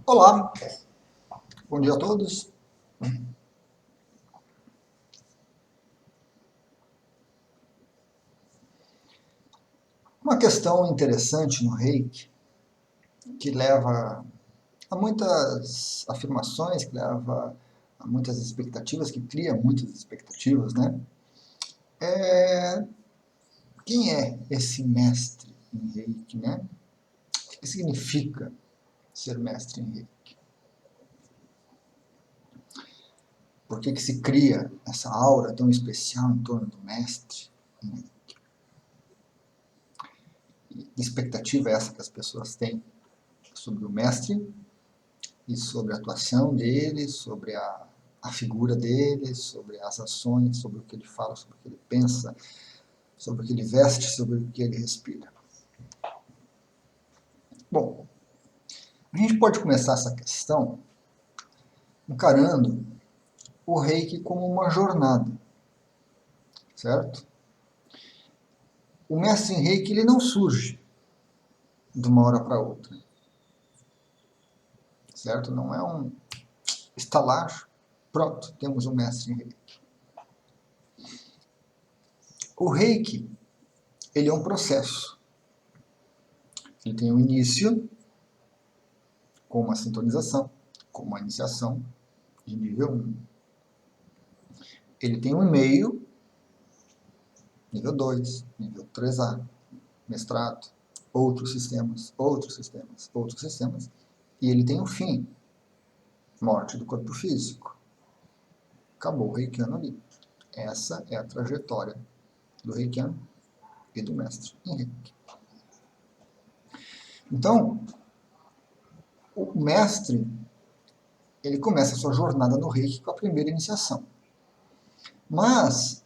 Olá, bom dia a todos. Uma questão interessante no Reiki, que leva a muitas afirmações, que leva a muitas expectativas, que cria muitas expectativas, né? É quem é esse mestre em Reiki, né? O que significa ser mestre em Reiki? Por que se cria essa aura tão especial em torno do mestre em Reiki? E que expectativa é essa que as pessoas têm sobre o mestre e sobre a atuação dele, sobre a figura dele, sobre as ações, sobre o que ele fala, sobre o que ele pensa, sobre o que ele veste, sobre o que ele respira. Bom, a gente pode começar essa questão encarando o Reiki como uma jornada, certo? O mestre em Reiki ele não surge de uma hora para outra, certo? Não é um estalar, pronto, temos um mestre em Reiki. O Reiki, ele é um processo. Ele tem um início, com uma sintonização, com uma iniciação de nível 1. Ele tem um e-mail, nível 2, nível 3A, mestrado, outros sistemas, outros sistemas, outros sistemas, e ele tem um fim, morte do corpo físico. Acabou o reikiano ali. Essa é a trajetória do reikiano e do mestre em Reiki. Então, o mestre, ele começa a sua jornada no Reiki com a primeira iniciação. Mas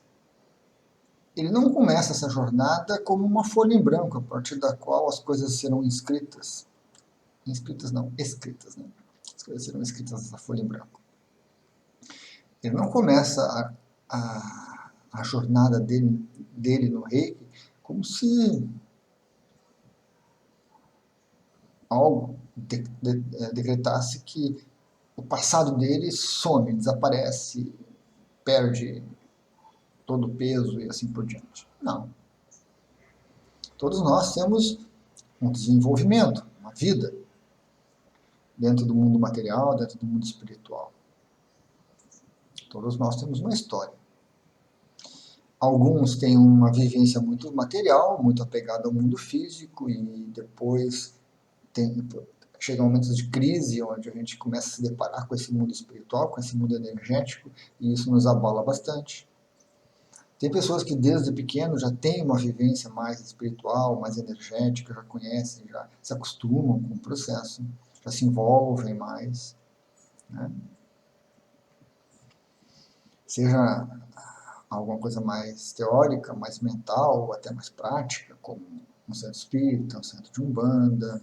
ele não começa essa jornada como uma folha em branco, a partir da qual as coisas serão escritas. Escritas não, escritas, né? As coisas serão escritas nessa folha em branco. Ele não começa a jornada dele no Reiki como se algo decretasse que o passado dele some, desaparece, perde todo o peso e assim por diante. Não. Todos nós temos um desenvolvimento, uma vida, dentro do mundo material, dentro do mundo espiritual. Todos nós temos uma história. Alguns têm uma vivência muito material, muito apegada ao mundo físico, e depois chegam momentos de crise, onde a gente começa a se deparar com esse mundo espiritual, com esse mundo energético, e isso nos abala bastante. Tem pessoas que desde pequeno já têm uma vivência mais espiritual, mais energética, já conhecem, já se acostumam com o processo, já se envolvem mais, né? Seja alguma coisa mais teórica, mais mental, ou até mais prática, como um centro espírita, um centro de umbanda,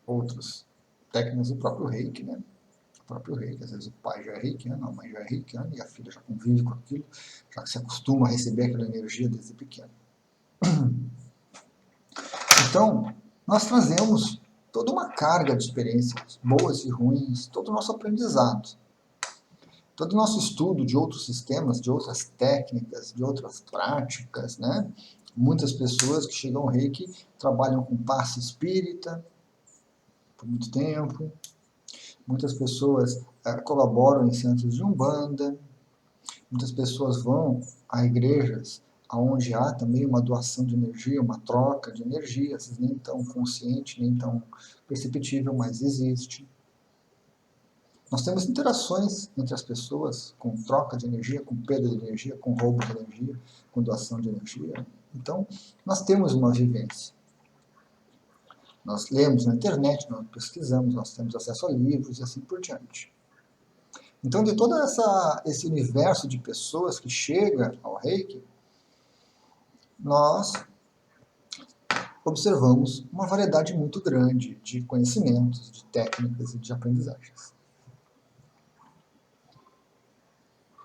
outras técnicas do próprio Reiki, né? O próprio Reiki, às vezes o pai já é reikiano, a mãe já é reikiana, e a filha já convive com aquilo, já se acostuma a receber aquela energia desde pequeno. Então, nós trazemos toda uma carga de experiências boas e ruins, todo o nosso aprendizado, todo o nosso estudo de outros sistemas, de outras técnicas, de outras práticas, né? Muitas pessoas que chegam ao Reiki trabalham com passe espírita por muito tempo, muitas pessoas colaboram em centros de umbanda, muitas pessoas vão a igrejas onde há também uma doação de energia, uma troca de energia, às vezes nem tão consciente, nem tão perceptível, mas existe. Nós temos interações entre as pessoas com troca de energia, com perda de energia, com roubo de energia, com doação de energia. Então, nós temos uma vivência. Nós lemos na internet, nós pesquisamos, nós temos acesso a livros e assim por diante. Então, de todo esse universo de pessoas que chega ao Reiki, nós observamos uma variedade muito grande de conhecimentos, de técnicas e de aprendizagens.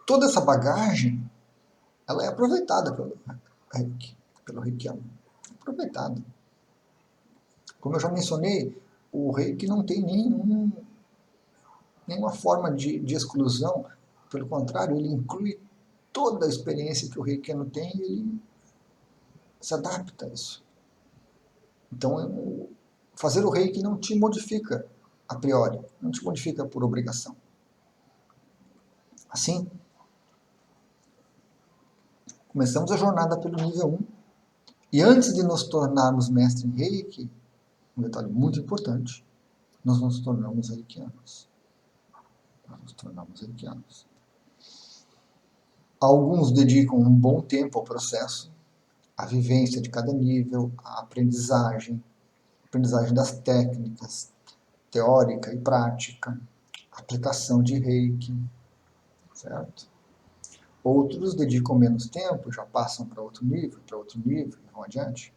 Toda essa bagagem, ela é aproveitada pelo Reiki, pelo Reikiano. Aproveitada. Como eu já mencionei, o Reiki não tem nenhuma forma de exclusão, pelo contrário, ele inclui toda a experiência que o reikiano tem e ele se adapta a isso. Então, fazer o reiki não te modifica a priori, não te modifica por obrigação. Assim, começamos a jornada pelo nível 1, e antes de nos tornarmos mestre em reiki, um detalhe muito importante, nós nos tornamos reikianos. Nós nos tornamos reikianos. Alguns dedicam um bom tempo ao processo, à vivência de cada nível, à aprendizagem das técnicas, teórica e prática, aplicação de reiki, certo? Outros dedicam menos tempo, já passam para outro nível e vão adiante.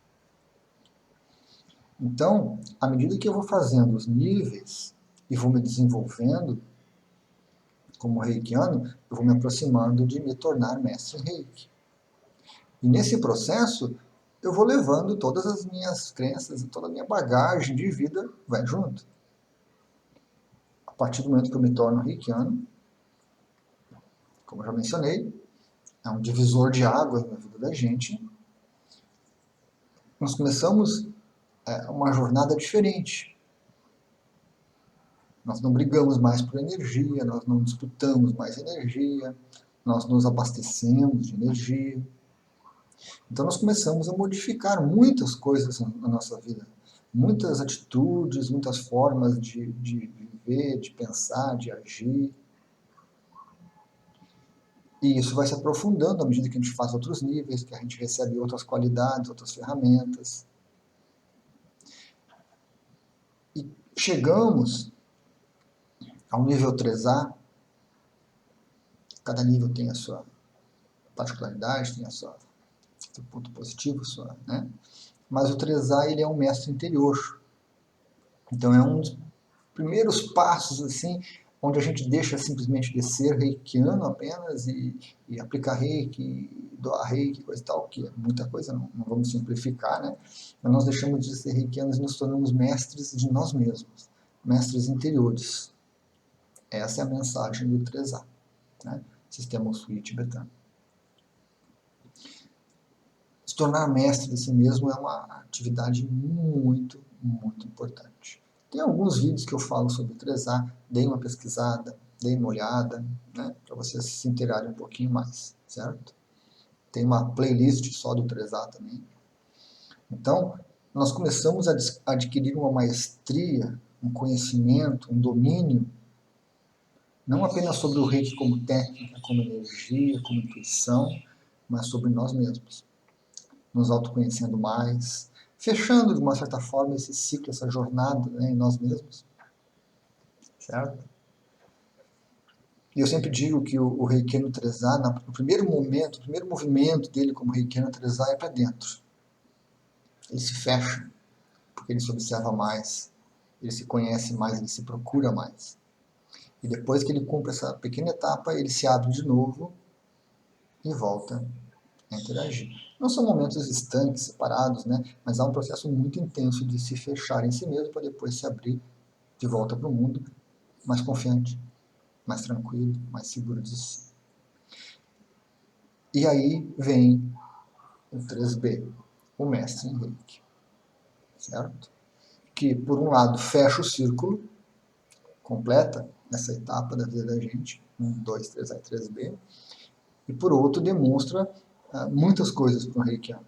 Então, à medida que eu vou fazendo os níveis e vou me desenvolvendo como reikiano, eu vou me aproximando de me tornar mestre em reiki. E nesse processo, eu vou levando todas as minhas crenças e toda a minha bagagem de vida vai junto. A partir do momento que eu me torno reikiano, como eu já mencionei, é um divisor de águas na vida da gente. Nós começamos uma jornada diferente. Nós não brigamos mais por energia, nós não disputamos mais energia, nós nos abastecemos de energia. Então nós começamos a modificar muitas coisas na nossa vida, muitas atitudes, muitas formas de viver, de pensar, de agir. E isso vai se aprofundando à medida que a gente faz outros níveis, que a gente recebe outras qualidades, outras ferramentas. E chegamos ao nível 3A, cada nível tem a sua particularidade, tem seu ponto positivo, né? Mas o 3A ele é um mestre interior. Então é um dos primeiros passos assim, onde a gente deixa simplesmente de ser reikiano apenas e aplicar reiki, doar reiki, coisa e tal, que é muita coisa, não vamos simplificar, né? Mas nós deixamos de ser reikianos e nos tornamos mestres de nós mesmos, mestres interiores. Essa é a mensagem do 3A, né? Sistema Usui tibetano. Se tornar mestre de si mesmo é uma atividade muito, muito importante. Tem alguns vídeos que eu falo sobre 3A, deem uma pesquisada, deem uma olhada, né, para vocês se inteirarem um pouquinho mais, certo? Tem uma playlist só do 3A também. Então, nós começamos a adquirir uma maestria, um conhecimento, um domínio, não apenas sobre o reiki como técnica, como energia, como intuição, mas sobre nós mesmos. Nos autoconhecendo mais, fechando de uma certa forma esse ciclo, essa jornada, né, em nós mesmos, certo? E eu sempre digo que o reikiano 3A, no primeiro momento, o primeiro movimento dele como reikiano 3A é para dentro. Ele se fecha, porque ele se observa mais, ele se conhece mais, ele se procura mais. E depois que ele cumpre essa pequena etapa, ele se abre de novo e volta a interagir. Não são momentos estanques, separados, né? Mas há um processo muito intenso de se fechar em si mesmo para depois se abrir de volta para o mundo, mais confiante, mais tranquilo, mais seguro de si. E aí vem o 3B, o mestre em reiki, certo? Que, por um lado, fecha o círculo, completa essa etapa da vida da gente, 1, 2, 3A e 3B, e, por outro, demonstra muitas coisas para o reikiano.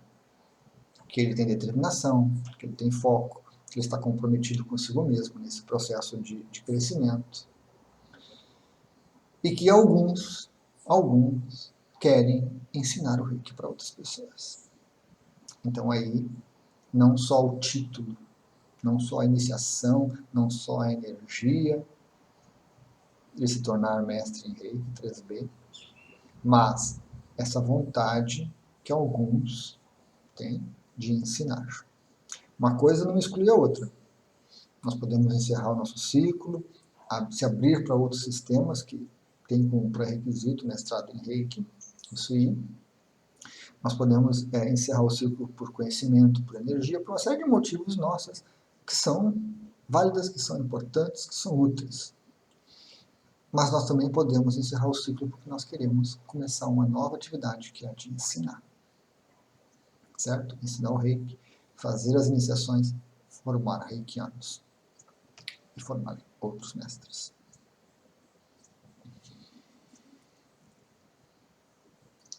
Que ele tem determinação, que ele tem foco, que ele está comprometido consigo mesmo nesse processo de crescimento. E que alguns querem ensinar o reiki para outras pessoas. Então aí, não só o título, não só a iniciação, não só a energia de se tornar mestre em reiki 3B, mas essa vontade que alguns têm de ensinar. Uma coisa não exclui a outra. Nós podemos encerrar o nosso ciclo, se abrir para outros sistemas que têm como pré-requisito mestrado em reiki, isso aí. Nós podemos encerrar o ciclo por conhecimento, por energia, por uma série de motivos nossos que são válidas, que são importantes, que são úteis. Mas nós também podemos encerrar o ciclo porque nós queremos começar uma nova atividade, que é a de ensinar. Certo? Ensinar o reiki, fazer as iniciações, formar reikianos e formar outros mestres.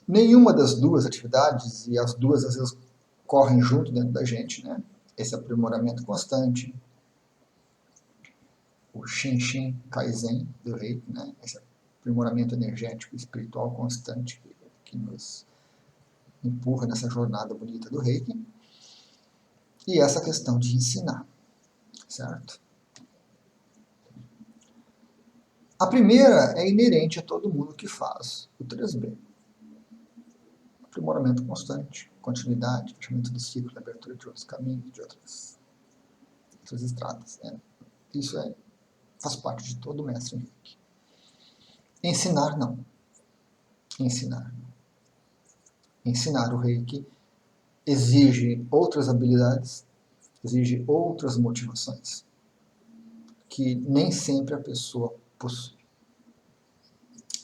Nenhuma das duas atividades, e as duas às vezes correm junto dentro da gente, né? Esse aprimoramento constante, o Shinshin Kaizen do Reiki, né? Esse aprimoramento energético e espiritual constante que nos empurra nessa jornada bonita do Reiki, e essa questão de ensinar, certo? A primeira é inerente a todo mundo que faz o 3B. Aprimoramento constante, continuidade, fechamento do ciclo, abertura de outros caminhos, de outras estradas. Né? Isso faz parte de todo mestre em Reiki. Ensinar, não. Ensinar. Ensinar o Reiki exige outras habilidades, exige outras motivações, que nem sempre a pessoa possui.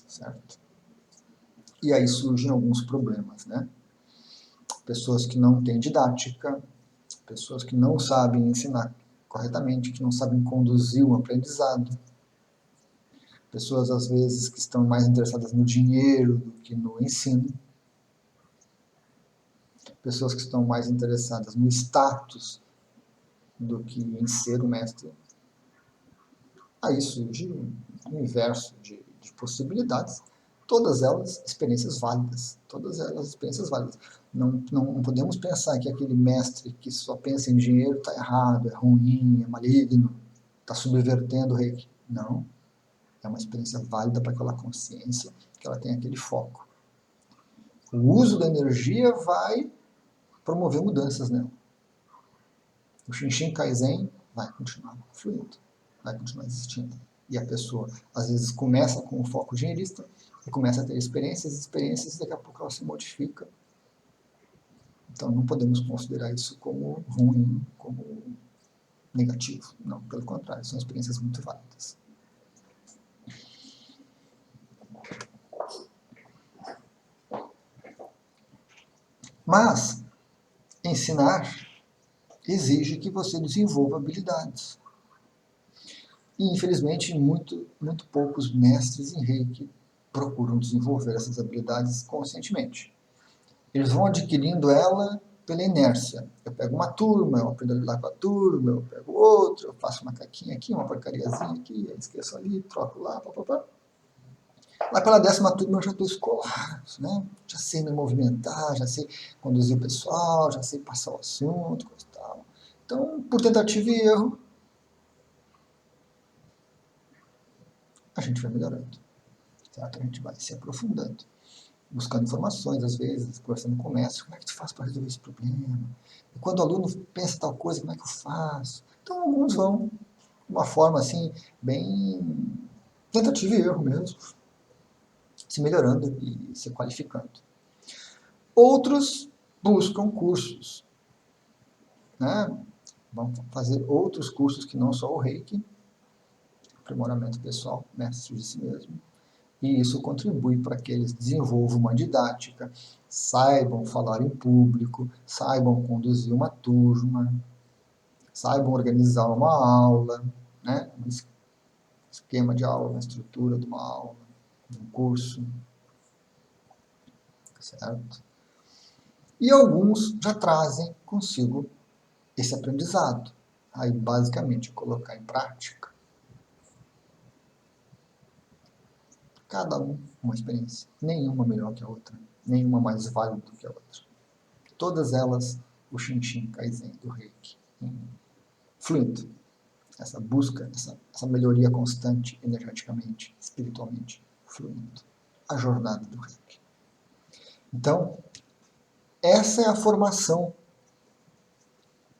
Certo? E aí surgem alguns problemas, né? Pessoas que não têm didática, pessoas que não sabem ensinar corretamente, que não sabem conduzir um aprendizado, pessoas às vezes que estão mais interessadas no dinheiro do que no ensino, pessoas que estão mais interessadas no status do que em ser o mestre. Aí surge um universo de possibilidades, todas elas experiências válidas, Não podemos pensar que aquele mestre que só pensa em dinheiro está errado, é ruim, é maligno, está subvertendo o Reiki. Não. É uma experiência válida para aquela consciência, que ela tem aquele foco. O uso da energia vai promover mudanças nela. O Shinshin Kaizen vai continuar fluindo, vai continuar existindo. E a pessoa, às vezes, começa com o foco dinheirista e começa a ter experiências, e daqui a pouco ela se modifica. Então, não podemos considerar isso como ruim, como negativo. Não, pelo contrário, são experiências muito válidas. Mas, ensinar exige que você desenvolva habilidades. E, infelizmente, muito poucos mestres em Reiki procuram desenvolver essas habilidades conscientemente. Eles vão adquirindo ela pela inércia. Eu pego uma turma, eu aprendo a lidar com a turma, eu pego outra, eu faço uma caquinha aqui, uma porcariazinha aqui, eu esqueço ali, troco lá, papapá. Lá pela 10ª turma eu já estou escolar, né? Já sei me movimentar, já sei conduzir o pessoal, já sei passar o assunto, coisa e tal. Então, por tentativa e erro, a gente vai melhorando, certo? A gente vai se aprofundando, buscando informações, às vezes, conversando com o mestre, como é que tu faz para resolver esse problema? E quando o aluno pensa tal coisa, como é que eu faço? Então, alguns vão de uma forma, assim, bem tentativa e erro mesmo, se melhorando e se qualificando. Outros buscam cursos, né? Vão fazer outros cursos que não só o Reiki, aprimoramento pessoal, mestre de si mesmo, e isso contribui para que eles desenvolvam uma didática, saibam falar em público, saibam conduzir uma turma, saibam organizar uma aula, né? Um esquema de aula, uma estrutura de uma aula, de um curso, certo? E alguns já trazem consigo esse aprendizado, aí basicamente colocar em prática. Cada um uma experiência, nenhuma melhor que a outra, nenhuma mais válida do que a outra. Todas elas, o Shinshin Kaizen do Reiki, fluindo. Essa busca, essa melhoria constante, energeticamente, espiritualmente, fluindo. A jornada do Reiki. Então, essa é a formação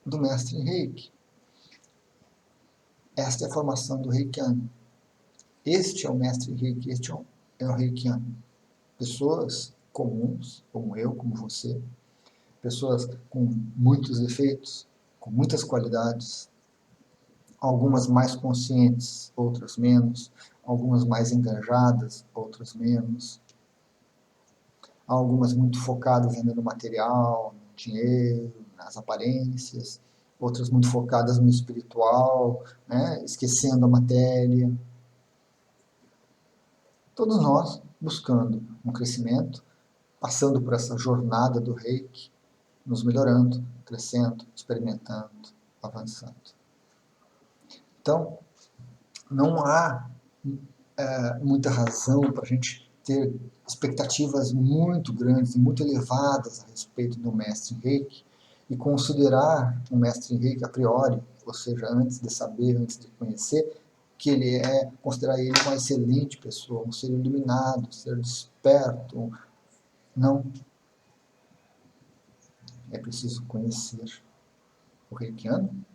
do mestre em Reiki. Esta é a formação do Reikiano. Este é o mestre em Reiki, este é o Reikiano. Pessoas comuns, como eu, como você, pessoas com muitos efeitos, com muitas qualidades, algumas mais conscientes, outras menos, algumas mais engajadas, outras menos, algumas muito focadas ainda no material, no dinheiro, nas aparências, outras muito focadas no espiritual, né, esquecendo a matéria. Todos nós buscando um crescimento, passando por essa jornada do Reiki, nos melhorando, crescendo, experimentando, avançando. Então, não há muita razão para a gente ter expectativas muito grandes e muito elevadas a respeito do mestre Reiki e considerar um mestre Reiki a priori, ou seja, antes de saber, antes de conhecer, que ele considerar ele uma excelente pessoa, um ser iluminado, um ser desperto. Não. É preciso conhecer o reikiano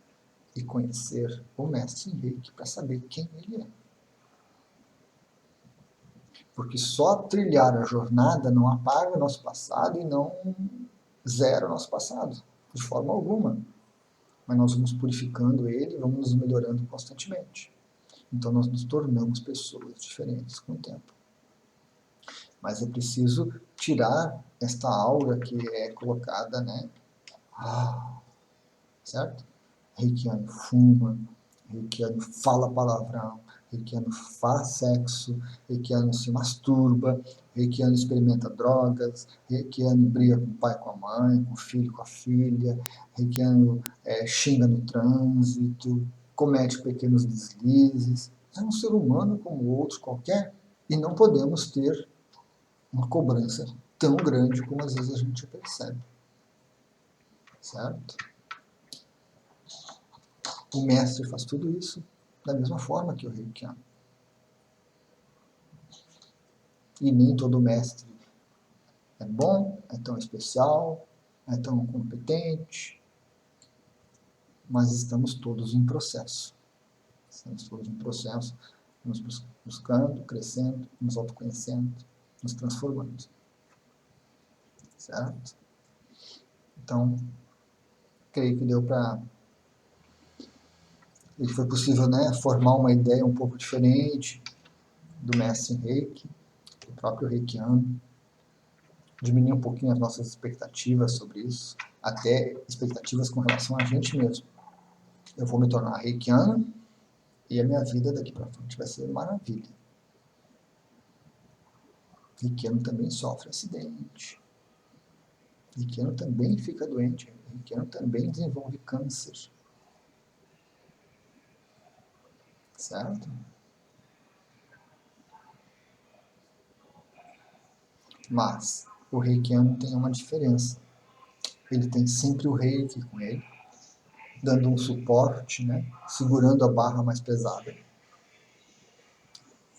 e conhecer o mestre Reiki para saber quem ele é. Porque só trilhar a jornada não apaga o nosso passado e não zera o nosso passado, de forma alguma. Mas nós vamos purificando ele e vamos nos melhorando constantemente. Então nós nos tornamos pessoas diferentes com o tempo. Mas é preciso tirar esta aura que é colocada, né? Certo? Reikiano fuma, reikiano fala palavrão, reikiano faz sexo, reikiano se masturba, reikiano experimenta drogas, reikiano briga com o pai, com a mãe, com o filho, com a filha, reikiano xinga no trânsito, comete pequenos deslizes. É um ser humano como outros qualquer e não podemos ter uma cobrança tão grande como às vezes a gente percebe. Certo? O mestre faz tudo isso da mesma forma que o reikiano. E nem todo mestre é bom, é tão especial, é tão competente, mas estamos todos em processo. Estamos todos em processo, nos buscando, crescendo, nos autoconhecendo, nos transformando. Certo? Então, creio que deu para... E foi possível, né, formar uma ideia um pouco diferente do mestre Reiki, do próprio reikiano, diminuir um pouquinho as nossas expectativas sobre isso, até expectativas com relação a gente mesmo. Eu vou me tornar reikiano e a minha vida daqui para frente vai ser maravilha. Reikiano também sofre acidente. Reikiano também fica doente. Reikiano também desenvolve câncer. Certo? Mas o reikiano tem uma diferença. Ele tem sempre o reiki com ele, dando um suporte, né? Segurando a barra mais pesada,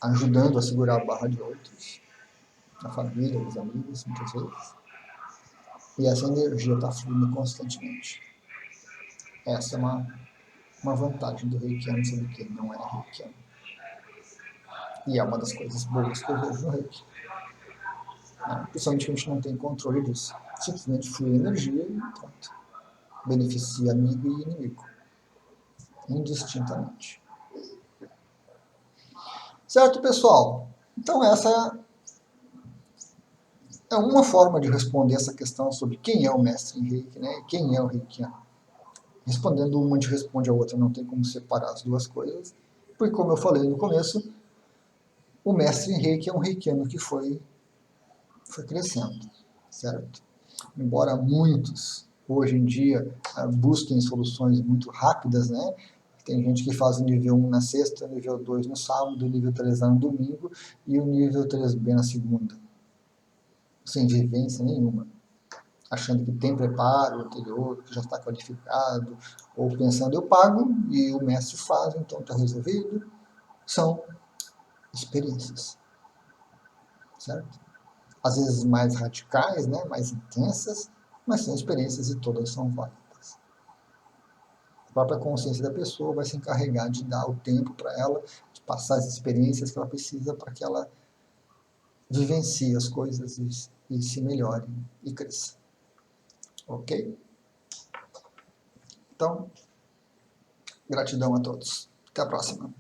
ajudando a segurar a barra de outros, a família, os amigos, muitas vezes. E essa energia está fluindo constantemente. Essa é uma vantagem do reikiano sobre quem não é reikiano. E é uma das coisas boas que eu vejo no reiki. Principalmente que a gente não tem controle disso. Simplesmente flui energia e pronto. Beneficia amigo e inimigo. Indistintamente. Certo, pessoal? Então essa é uma forma de responder essa questão sobre quem é o mestre em reiki, né? Quem é o reikiano. Respondendo uma, a gente responde a outra, não tem como separar as duas coisas. Porque, como eu falei no começo, o mestre em reiki é um reikiano que foi crescendo, certo? Embora muitos, hoje em dia, busquem soluções muito rápidas, né? Tem gente que faz o nível 1 na sexta, o nível 2 no sábado, o nível 3A no domingo e o nível 3B na segunda. Sem vivência nenhuma. Achando que tem preparo anterior, que já está qualificado, ou pensando, eu pago e o mestre faz, então está resolvido. São experiências, certo? Às vezes mais radicais, né, mais intensas, mas são experiências e todas são válidas. A própria consciência da pessoa vai se encarregar de dar o tempo para ela, de passar as experiências que ela precisa para que ela vivencie as coisas e se melhore e cresça. Ok? Então, Gratidão a todos. Até a próxima.